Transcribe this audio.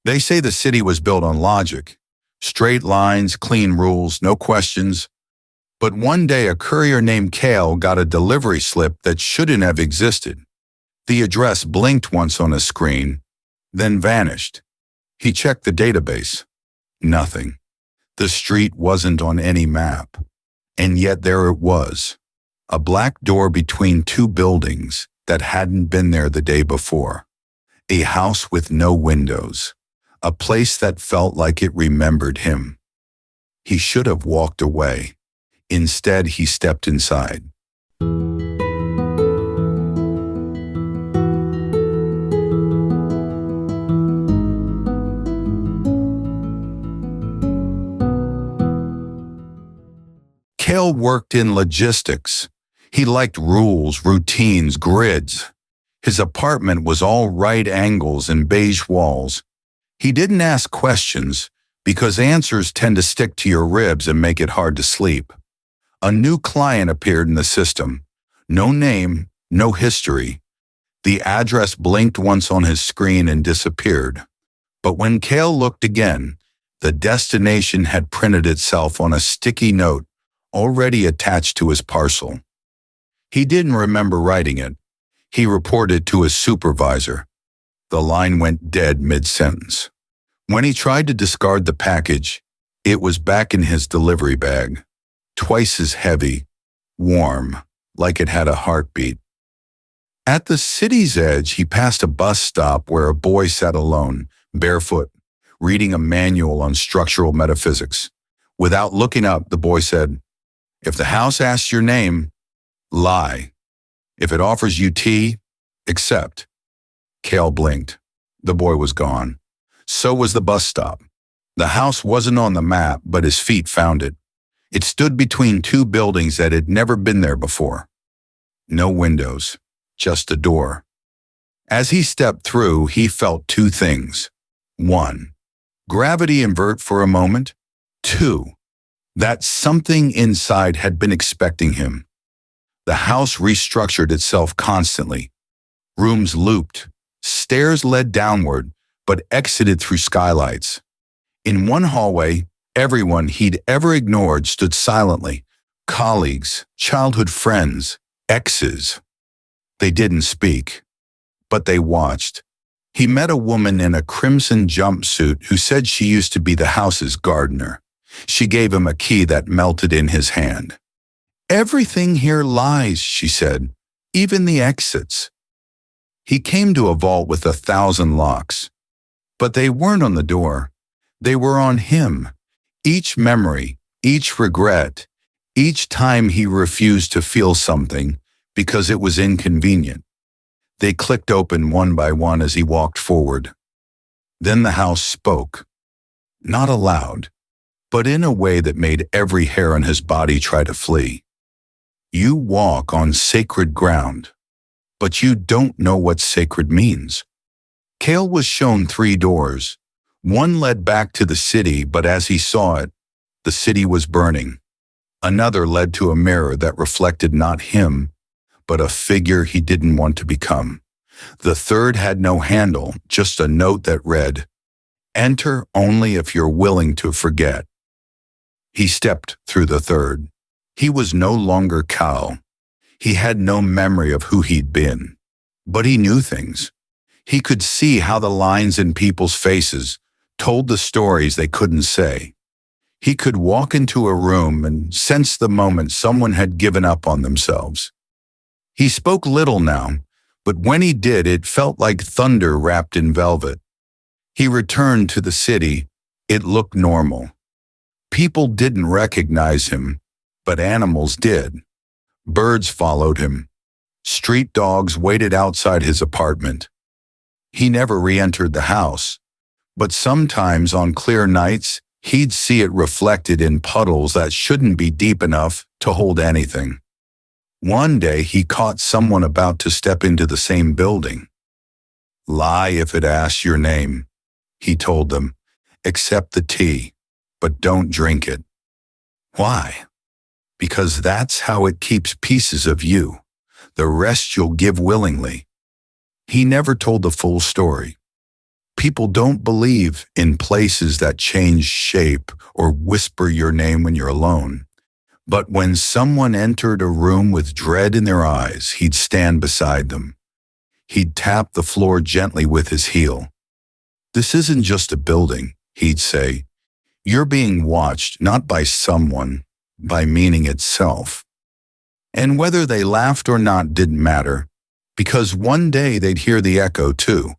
They say the city was built on logic. Straight lines, clean rules, no questions. But one day a courier named Cale got a delivery slip that shouldn't have existed. The address blinked once on a screen, then vanished. He checked the database. Nothing. The street wasn't on any map. And yet there it was. A black door between two buildings that hadn't been there the day before. A house with no windows. A place that felt like it remembered him. He should have walked away. Instead, he stepped inside. Cale worked in logistics. He liked rules, routines, grids. His apartment was all right angles and beige walls. He didn't ask questions because answers tend to stick to your ribs and make it hard to sleep. A new client appeared in the system. No name, no history. The address blinked once on his screen and disappeared. But when Cale looked again, the destination had printed itself on a sticky note already attached to his parcel. He didn't remember writing it. He reported to his supervisor. The line went dead mid-sentence. When he tried to discard the package, it was back in his delivery bag, twice as heavy, warm, like it had a heartbeat. At the city's edge, he passed a bus stop where a boy sat alone, barefoot, reading a manual on structural metaphysics. Without looking up, the boy said, "If the house asks your name, lie. If it offers you tea, accept." Cale blinked. The boy was gone. So was the bus stop. The house wasn't on the map, but his feet found it. It stood between two buildings that had never been there before. No windows, just a door. As he stepped through, he felt two things. 1. Gravity invert for a moment. 2. That something inside had been expecting him. The house restructured itself constantly. Rooms looped. Stairs led downward, but exited through skylights. In one hallway, everyone he'd ever ignored stood silently. Colleagues, childhood friends, exes. They didn't speak, but they watched. He met a woman in a crimson jumpsuit who said she used to be the house's gardener. She gave him a key that melted in his hand. "Everything here lies," she said, "even the exits." He came to a vault with 1,000 locks. But they weren't on the door. They were on him. Each memory, each regret, each time he refused to feel something because it was inconvenient. They clicked open one by one as he walked forward. Then the house spoke. Not aloud, but in a way that made every hair on his body try to flee. "You walk on sacred ground, but you don't know what sacred means." Cale was shown 3 doors. One led back to the city, but as he saw it, the city was burning. Another led to a mirror that reflected not him, but a figure he didn't want to become. The third had no handle, just a note that read, "Enter only if you're willing to forget." He stepped through the third. He was no longer Cale. He had no memory of who he'd been, but he knew things. He could see how the lines in people's faces told the stories they couldn't say. He could walk into a room and sense the moment someone had given up on themselves. He spoke little now, but when he did, it felt like thunder wrapped in velvet. He returned to the city. It looked normal. People didn't recognize him, but animals did. Birds followed him. Street dogs waited outside his apartment. He never re-entered the house, but sometimes on clear nights, he'd see it reflected in puddles that shouldn't be deep enough to hold anything. One day, he caught someone about to step into the same building. "Lie if it asks your name," he told them. "Accept the tea, but don't drink it." Why? Because that's how it keeps pieces of you. The rest you'll give willingly. He never told the full story. People don't believe in places that change shape or whisper your name when you're alone. But when someone entered a room with dread in their eyes, he'd stand beside them. He'd tap the floor gently with his heel. "This isn't just a building," he'd say. "You're being watched not by someone, by meaning itself." And whether they laughed or not didn't matter, because one day they'd hear the echo too.